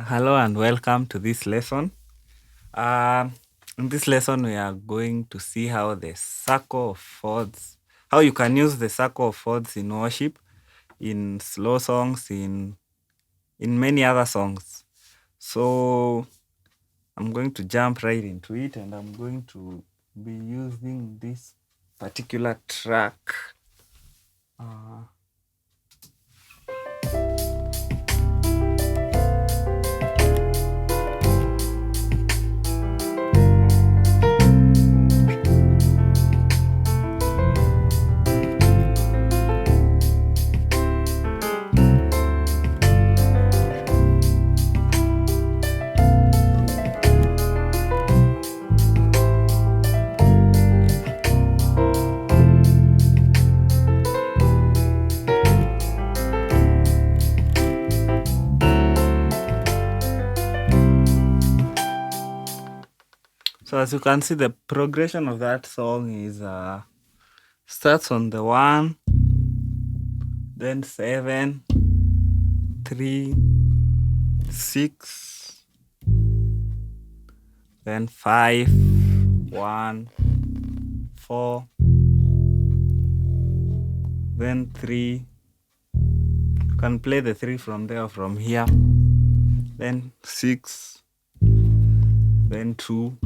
Hello and welcome to this lesson. Uh, in this lesson, we are going to see how the circle of chords, how you can use the circle of chords in worship, in slow songs, in many other songs. So I'm going to jump right into it, and I'm going to be using this particular track. Uh, so as you can see, the progression of that song is starts on the 1, then 7, 3, 6, then 5, 1, 4, then 3. You can play the 3 from there or from here. Then 6, then 2,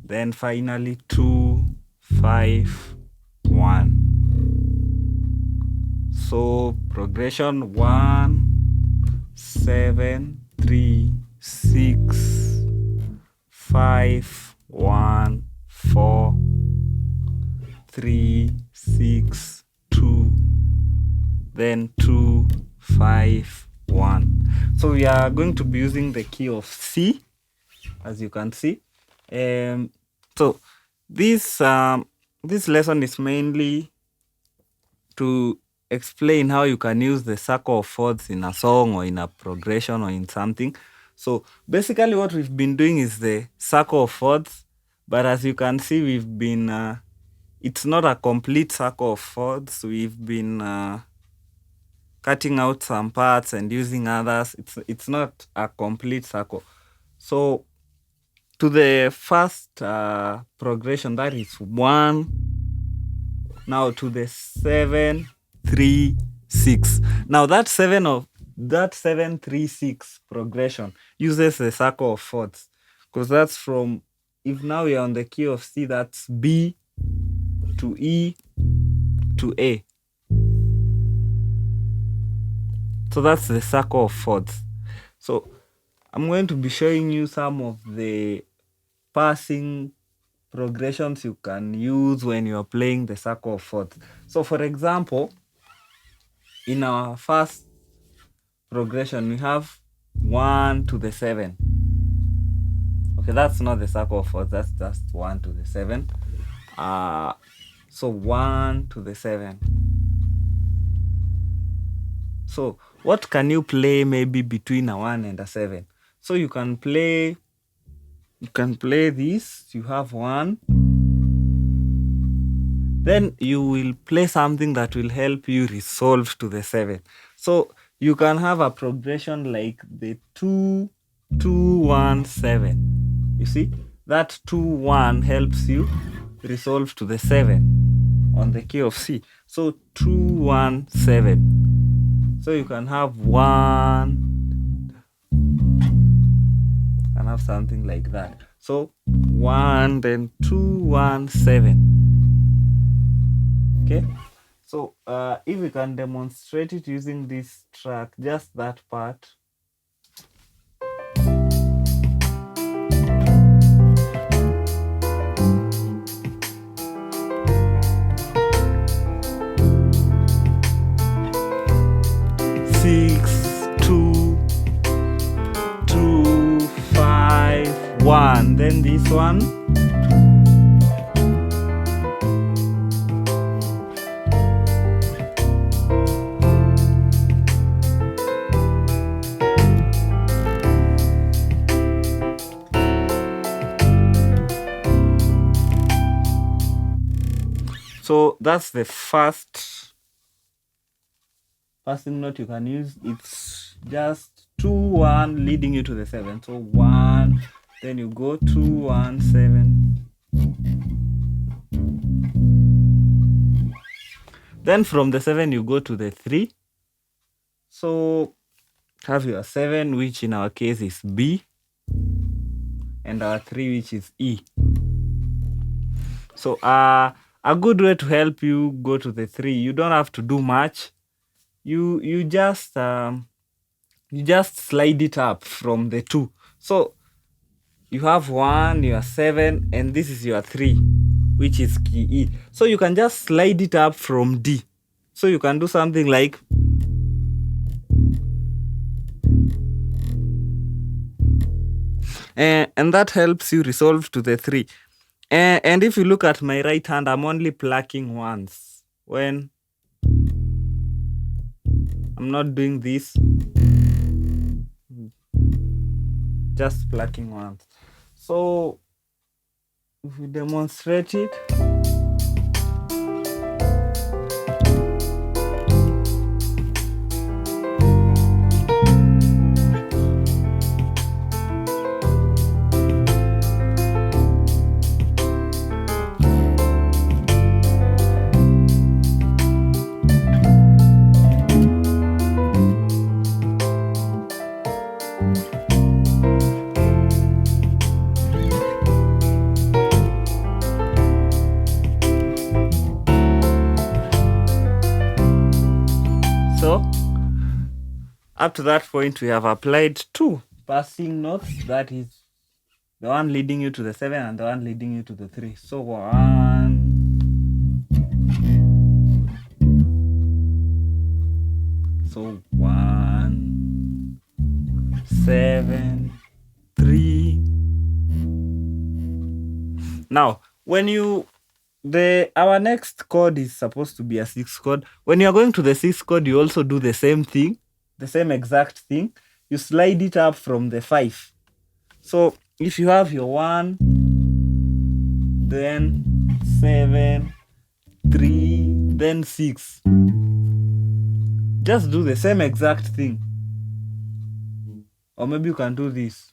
then finally 2, 5, 1. So progression 1, 7, 3, 6, 5, 1, 4, 3, 6, 2, then 2, 5, 1. So we are going to be using the key of C, as you can see. So this lesson is mainly to explain how you can use the circle of chords in a song or in a progression or in something. So basically what we've been doing is the circle of chords, but as you can see, we've been it's not a complete circle of chords. We've been cutting out some parts and using others. It's not a complete circle. So to the first progression, that is 1. Now to the 7, 3, 6. Now that 7 3 6 progression uses the circle of chords, because that's from, if now you're on the key of C, that's B to E to A. So that's the circle of chords. So I'm going to be showing you some of the passing progressions you can use when you're playing the circle of chords. So for example, in our first progression, we have 1 to the 7. Okay, that's not the circle of chords, that's just 1 to the 7. So 1 to the 7. So what can you play maybe between a 1 and a 7? So you can play this. You have 1. Then you will play something that will help you resolve to the 7. So you can have a progression like the 2, 2, 1, 7. You see, that 2, 1 helps you resolve to the 7 on the key of C. So 2, 1, 7. So you can have 1 and have something like that. So 1, then 2, 1, 7. Okay. So if we can demonstrate it using this track, just that part. Six, 2, 2, 5, 1. Then this one. So that's the first passing note you can use. It's just 2 1 leading you to the 7. So 1, then you go 2 1 7. Then from the 7 you go to the 3. So have your 7, which in our case is B, and our 3, which is E. So a good way to help you go to the 3, you don't have to do much. You just slide it up from the 2. So you have 1, your 7, and this is your 3, which is key E. So you can just slide it up from D. So you can do something like and that helps you resolve to the 3. And if you look at my right hand, I'm only plucking once. When I'm not doing this, just plucking once. So if we demonstrate it, up to that point, we have applied 2 passing notes. That is the one leading you to the 7 and the one leading you to the 3. So 1, so 1, 7, 3. Now, when our next chord is supposed to be a 6th chord. When you're going to the 6th chord, you also do the same thing. The same exact thing. You slide it up from the 5. So if you have your 1, then 7, 3, then 6, just do the same exact thing. Or maybe you can do this.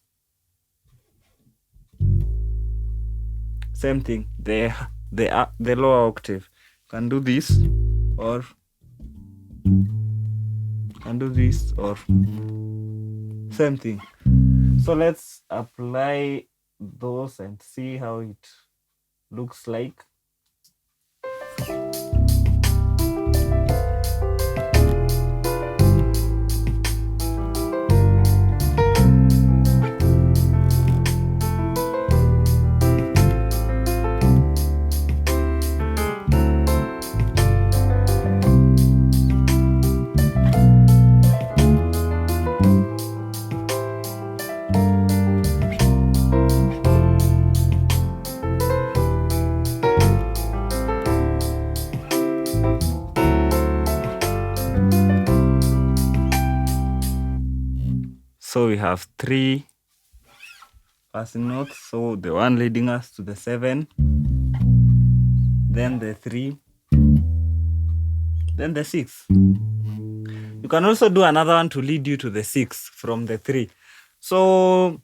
Same thing. The lower octave. You can do this, or and do this, or same thing. So let's apply those and see how it looks like. So we have 3 passing notes. So the one leading us to the 7, then the 3, then the 6. You can also do another one to lead you to the 6 from the 3. So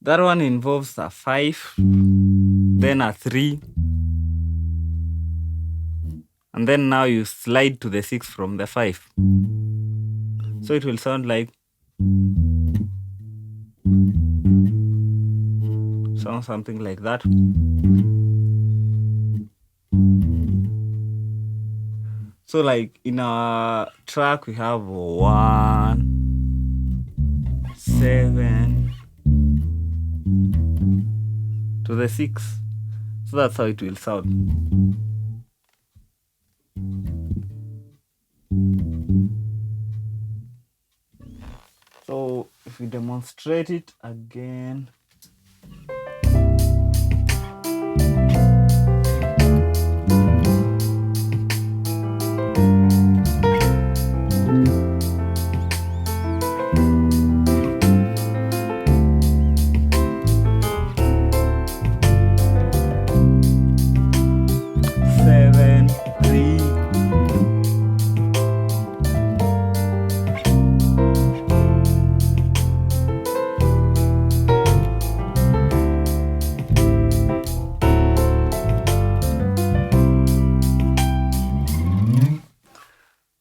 that one involves a 5, then a 3, and then now you slide to the 6 from the 5. So it will sound like, something like that. So like in our track we have 1, 7 to the 6. So that's how it will sound. So if we demonstrate it again.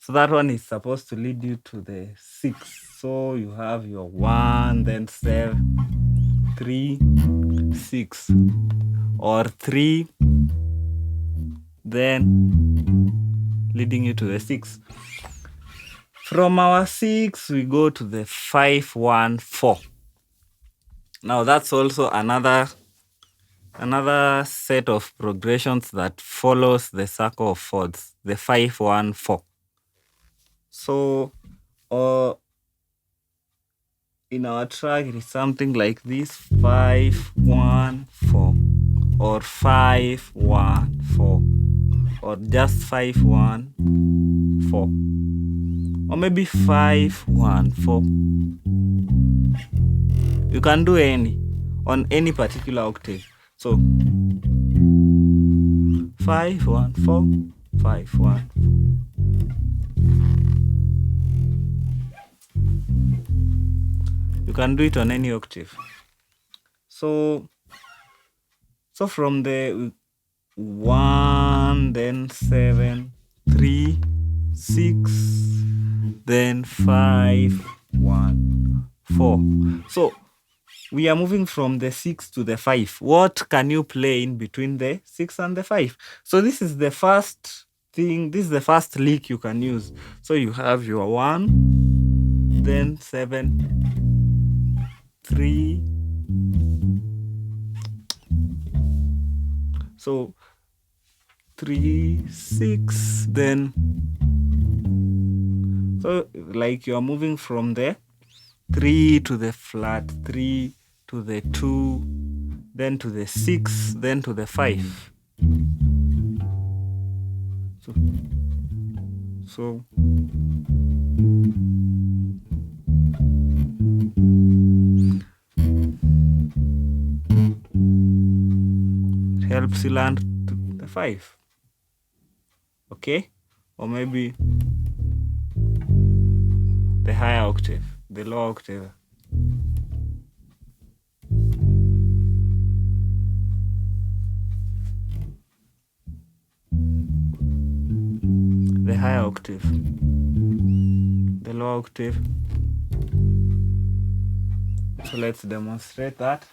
So that one is supposed to lead you to the 6. So you have your 1, then 7, 3, 6, or 3, then leading you to the 6. From our 6, we go to the 5, 1, 4. Now that's also another set of progressions that follows the circle of chords, the 5, 1, 4. So in our track, it is something like this: 5, 1, 4, or 5, 1, 4, or just 5, 1, 4, or maybe 5, 1, 4. You can do any on any particular octave. So 5, 1, 4, 5, 1, 4. You can do it on any octave. So from the 1, then 7, 3, 6, then 5, 1, 4. So we are moving from the 6 to the 5. What can you play in between the 6 and the 5? So this is the first thing, this is the first lick you can use. So you have your 1, then 7, 3. So 3, 6, then. So like you are moving from the 3 to the flat 3 to the 2, then to the 6, then to the 5. So it helps you learn to the 5. Okay? Or maybe the higher octave, the lower octave. The higher octave, the lower octave. So let's demonstrate that.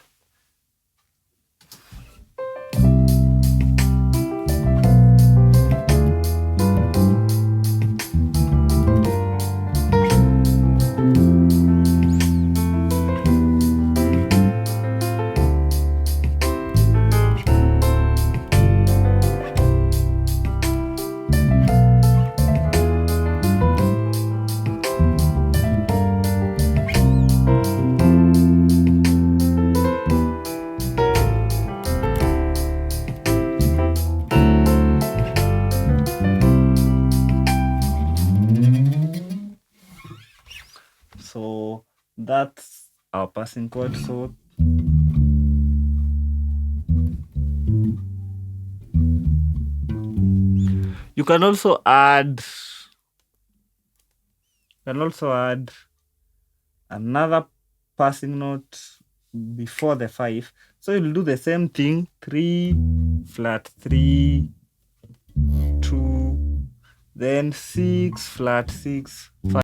So that's our passing chord. So you can also add another passing note before the 5. So you'll do the same thing: 3, flat 3, 2, then 6, flat 6, 5.